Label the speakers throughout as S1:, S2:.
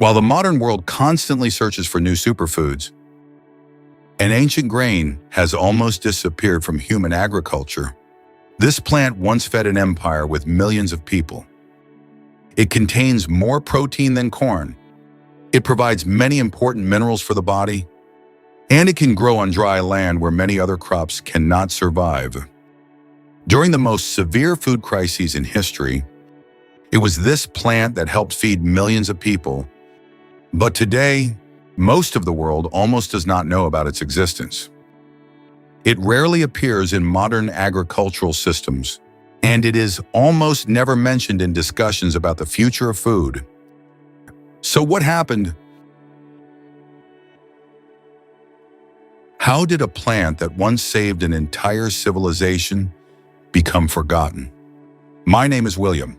S1: While the modern world constantly searches for new superfoods, an ancient grain has almost disappeared from human agriculture. This plant once fed an empire with millions of people. It contains more protein than corn. It provides many important minerals for the body, and it can grow on dry land where many other crops cannot survive. During the most severe food crises in history, it was this plant that helped feed millions of people. But today, most of the world almost does not know about its existence. It rarely appears in modern agricultural systems, and it is almost never mentioned in discussions about the future of food. So what happened? How did a plant that once saved an entire civilization become forgotten? My name is William.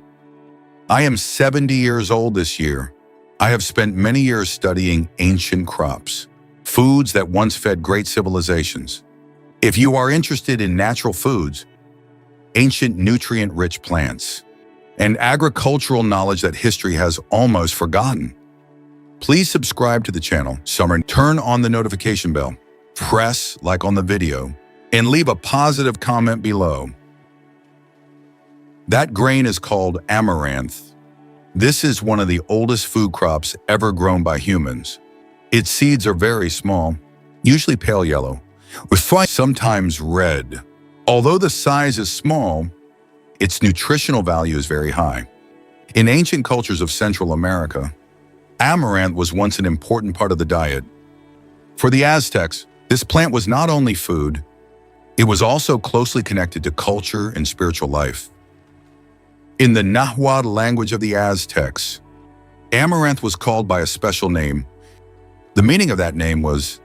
S1: I am 70 years old this year. I have spent many years studying ancient crops, foods that once fed great civilizations. If you are interested in natural foods, ancient nutrient-rich plants, and agricultural knowledge that history has almost forgotten, please subscribe to the channel, turn on the notification bell, press like on the video, and leave a positive comment below. That grain is called amaranth. This is one of the oldest food crops ever grown by humans. Its seeds are very small, usually pale yellow, with sometimes red. Although the size is small, its nutritional value is very high. In ancient cultures of Central America, amaranth was once an important part of the diet. For the Aztecs, this plant was not only food, it was also closely connected to culture and spiritual life. In the Nahuatl language of the Aztecs, amaranth was called by a special name. The meaning of that name was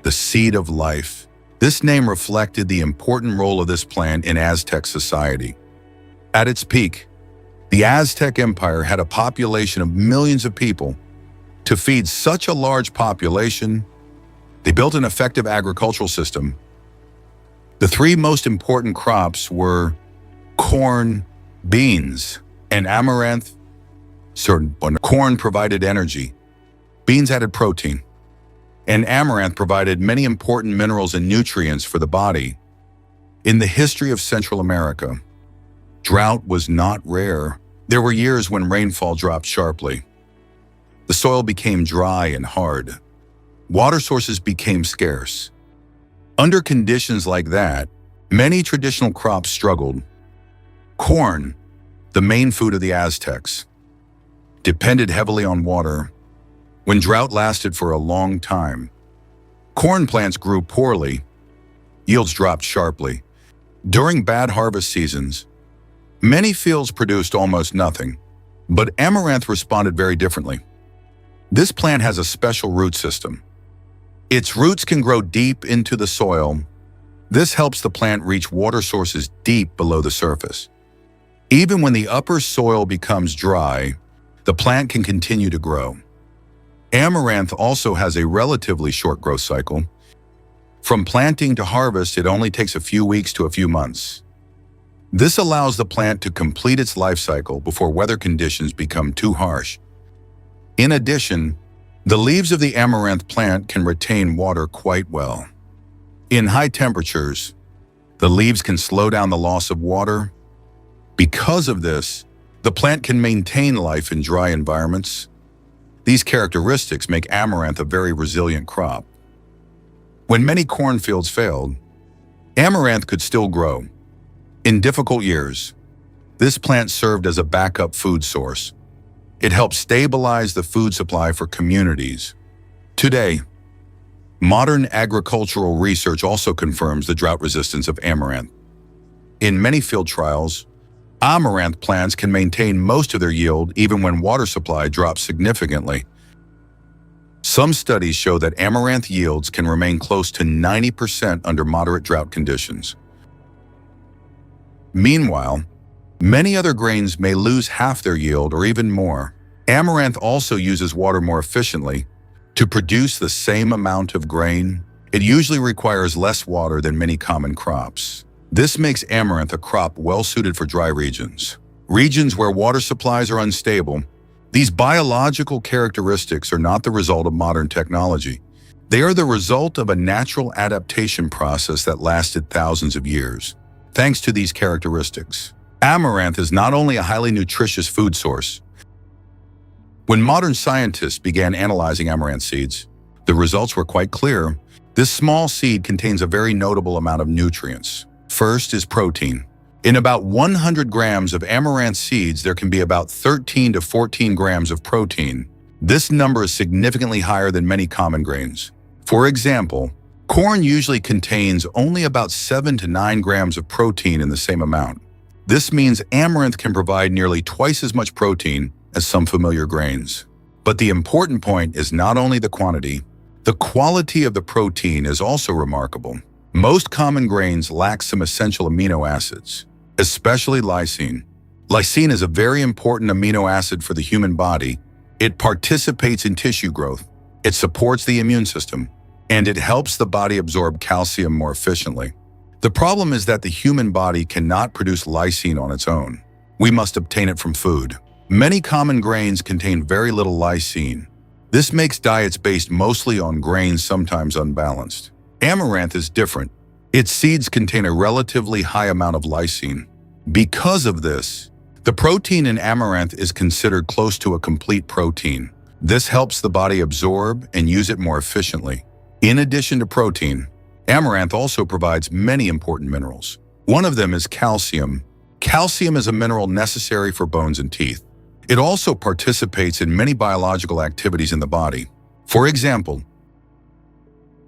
S1: the seed of life. This name reflected the important role of this plant in Aztec society. At its peak, the Aztec Empire had a population of millions of people. To feed such a large population, they built an effective agricultural system. The three most important crops were corn, beans, and amaranth. Corn provided energy, beans added protein, and amaranth provided many important minerals and nutrients for the body. In the history of Central America, drought was not rare. There were years when rainfall dropped sharply. The soil became dry and hard. Water sources became scarce. Under conditions like that, many traditional crops struggled. Corn, the main food of the Aztecs, depended heavily on water. When drought lasted for a long time, corn plants grew poorly. Yields dropped sharply. During bad harvest seasons, many fields produced almost nothing, but amaranth responded very differently. This plant has a special root system. Its roots can grow deep into the soil. This helps the plant reach water sources deep below the surface. Even when the upper soil becomes dry, the plant can continue to grow. Amaranth also has a relatively short growth cycle. From planting to harvest, it only takes a few weeks to a few months. This allows the plant to complete its life cycle before weather conditions become too harsh. In addition, the leaves of the amaranth plant can retain water quite well. In high temperatures, the leaves can slow down the loss of water. Because of this, the plant can maintain life in dry environments. These characteristics make amaranth a very resilient crop. When many cornfields failed, amaranth could still grow. In difficult years, this plant served as a backup food source. It helped stabilize the food supply for communities. Today, modern agricultural research also confirms the drought resistance of amaranth. In many field trials, amaranth plants can maintain most of their yield even when water supply drops significantly. Some studies show that amaranth yields can remain close to 90% under moderate drought conditions. Meanwhile, many other grains may lose half their yield or even more. Amaranth also uses water more efficiently. To produce the same amount of grain, it usually requires less water than many common crops. This makes amaranth a crop well suited for dry regions. Regions where water supplies are unstable, These biological characteristics are not the result of modern technology. They are the result of a natural adaptation process that lasted thousands of years. Thanks to these characteristics, amaranth is not only a highly nutritious food source. When modern scientists began analyzing amaranth seeds, the results were quite clear. This small seed contains a very notable amount of nutrients. First is protein. In about 100 grams of amaranth seeds, there can be about 13 to 14 grams of protein. This number is significantly higher than many common grains. For example, corn usually contains only about 7 to 9 grams of protein in the same amount. This means amaranth can provide nearly twice as much protein as some familiar grains. But the important point is not only the quantity, the quality of the protein is also remarkable. Most common grains lack some essential amino acids, especially lysine. Lysine is a very important amino acid for the human body. It participates in tissue growth, it supports the immune system, and it helps the body absorb calcium more efficiently. The problem is that the human body cannot produce lysine on its own. We must obtain it from food. Many common grains contain very little lysine. This makes diets based mostly on grains sometimes unbalanced. Amaranth is different. Its seeds contain a relatively high amount of lysine. Because of this, the protein in amaranth is considered close to a complete protein. This helps the body absorb and use it more efficiently. In addition to protein, amaranth also provides many important minerals. One of them is calcium. Calcium is a mineral necessary for bones and teeth. It also participates in many biological activities in the body. For example,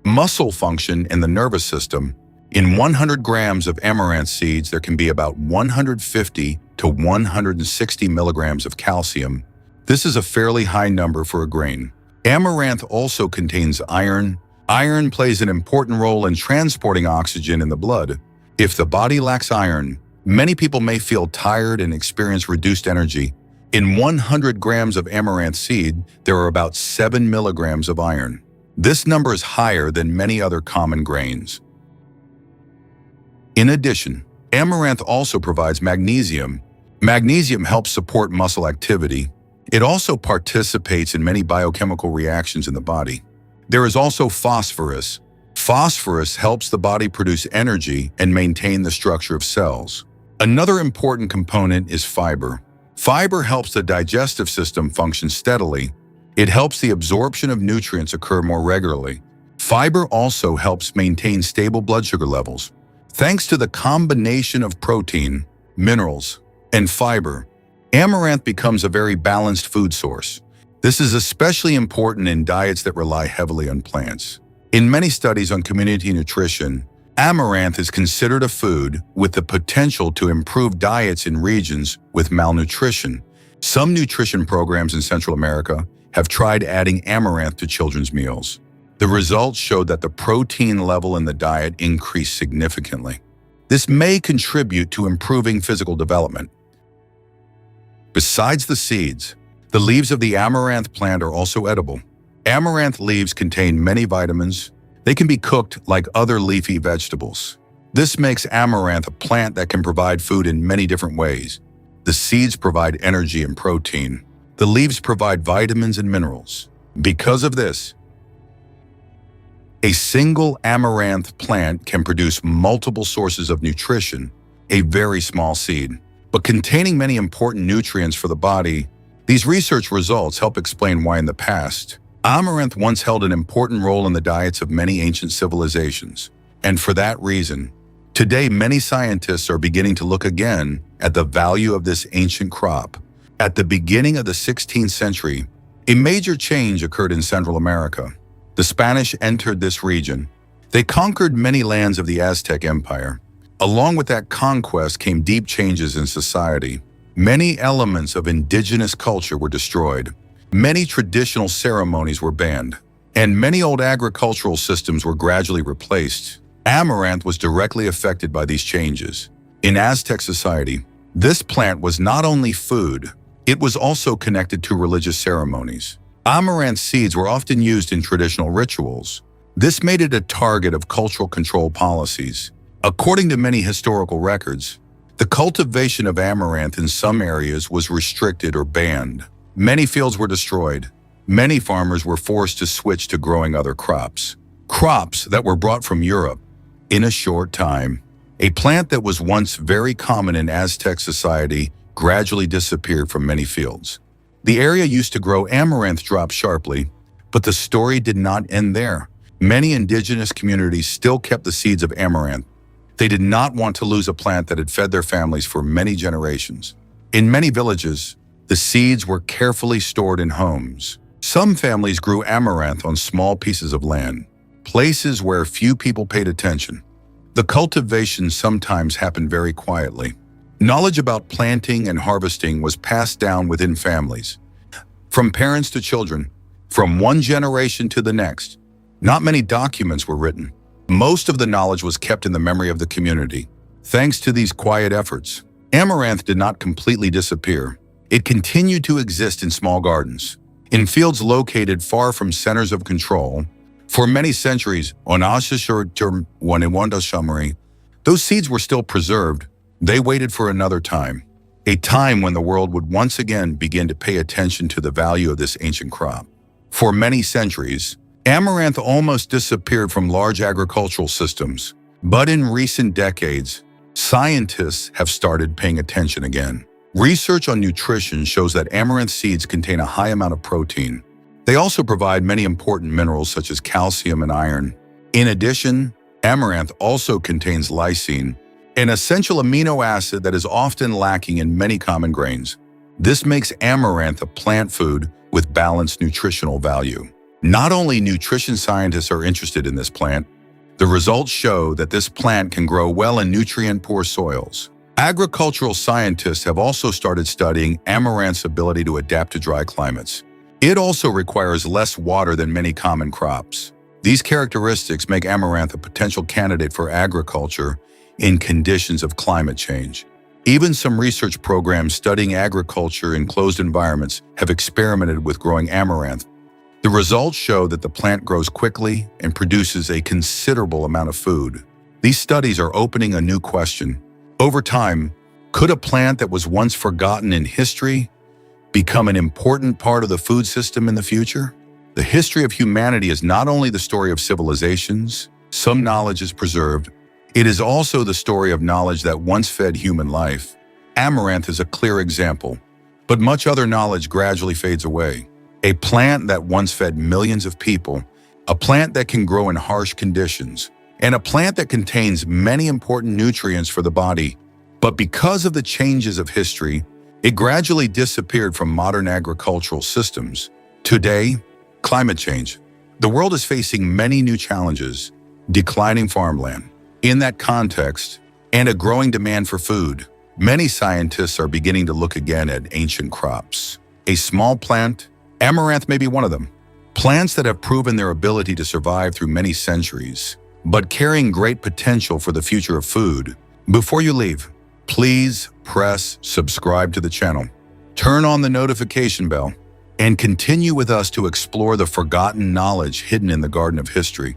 S1: muscle function in the nervous system. In 100 grams of amaranth seeds, there can be about 150 to 160 milligrams of calcium. This is a fairly high number for a grain. Amaranth also contains iron. Iron plays an important role in transporting oxygen in the blood. If the body lacks iron, many people may feel tired and experience reduced energy. In 100 grams of amaranth seed, there are about 7 milligrams of iron. This number is higher than many other common grains. In addition, amaranth also provides magnesium. Magnesium helps support muscle activity. It also participates in many biochemical reactions in the body. There is also phosphorus. Phosphorus helps the body produce energy and maintain the structure of cells. Another important component is fiber. Fiber helps the digestive system function steadily. It helps the absorption of nutrients occur more regularly. Fiber also helps maintain stable blood sugar levels. Thanks to the combination of protein, minerals, and fiber, amaranth becomes a very balanced food source. This is especially important in diets that rely heavily on plants. In many studies on community nutrition, amaranth is considered a food with the potential to improve diets in regions with malnutrition. Some nutrition programs in Central America have tried adding amaranth to children's meals. The results showed that the protein level in the diet increased significantly. This may contribute to improving physical development. Besides the seeds, the leaves of the amaranth plant are also edible. Amaranth leaves contain many vitamins. They can be cooked like other leafy vegetables. This makes amaranth a plant that can provide food in many different ways. The seeds provide energy and protein. The leaves provide vitamins and minerals. Because of this, a single amaranth plant can produce multiple sources of nutrition, a very small seed, but containing many important nutrients for the body. These research results help explain why in the past, amaranth once held an important role in the diets of many ancient civilizations. And for that reason, today many scientists are beginning to look again at the value of this ancient crop. At the beginning of the 16th century, a major change occurred in Central America. The Spanish entered this region. They conquered many lands of the Aztec Empire. Along with that conquest came deep changes in society. Many elements of indigenous culture were destroyed. Many traditional ceremonies were banned, and many old agricultural systems were gradually replaced. Amaranth was directly affected by these changes. In Aztec society, this plant was not only food, it was also connected to religious ceremonies. Amaranth seeds were often used in traditional rituals. This made it a target of cultural control policies. According to many historical records, the cultivation of amaranth in some areas was restricted or banned. Many fields were destroyed. Many farmers were forced to switch to growing other crops. Crops that were brought from Europe. In a short time, a plant that was once very common in Aztec society gradually disappeared from many fields. The area used to grow amaranth dropped sharply, but the story did not end there. Many indigenous communities still kept the seeds of amaranth. They did not want to lose a plant that had fed their families for many generations. In many villages, the seeds were carefully stored in homes. Some families grew amaranth on small pieces of land, places where few people paid attention. The cultivation sometimes happened very quietly. Knowledge about planting and harvesting was passed down within families, from parents to children, from one generation to the next. Not many documents were written. Most of the knowledge was kept in the memory of the community. Thanks to these quiet efforts, amaranth did not completely disappear. It continued to exist in small gardens, in fields located far from centers of control. For many centuries, those seeds were still preserved. They waited for another time, a time when the world would once again begin to pay attention to the value of this ancient crop. For many centuries, amaranth almost disappeared from large agricultural systems. But in recent decades, scientists have started paying attention again. Research on nutrition shows that amaranth seeds contain a high amount of protein. They also provide many important minerals such as calcium and iron. In addition, amaranth also contains lysine, an essential amino acid that is often lacking in many common grains. This makes amaranth a plant food with balanced nutritional value. Not only nutrition scientists are interested in this plant, the results show that this plant can grow well in nutrient-poor soils. Agricultural scientists have also started studying amaranth's ability to adapt to dry climates. It also requires less water than many common crops. These characteristics make amaranth a potential candidate for agriculture in conditions of climate change. Even some research programs studying agriculture in closed environments have experimented with growing amaranth. The results show that the plant grows quickly and produces a considerable amount of food. These studies are opening a new question. Over time, could a plant that was once forgotten in history become an important part of the food system in the future? The history of humanity is not only the story of civilizations, some knowledge is preserved, it is also the story of knowledge that once fed human life. Amaranth is a clear example, but much other knowledge gradually fades away. A plant that once fed millions of people, a plant that can grow in harsh conditions, and a plant that contains many important nutrients for the body. But because of the changes of history, it gradually disappeared from modern agricultural systems. Today, climate change. The world is facing many new challenges, declining farmland. In that context, and a growing demand for food, many scientists are beginning to look again at ancient crops. A small plant, amaranth may be one of them. Plants that have proven their ability to survive through many centuries, but carrying great potential for the future of food. Before you leave, please press subscribe to the channel, turn on the notification bell, and continue with us to explore the forgotten knowledge hidden in the Garden of History.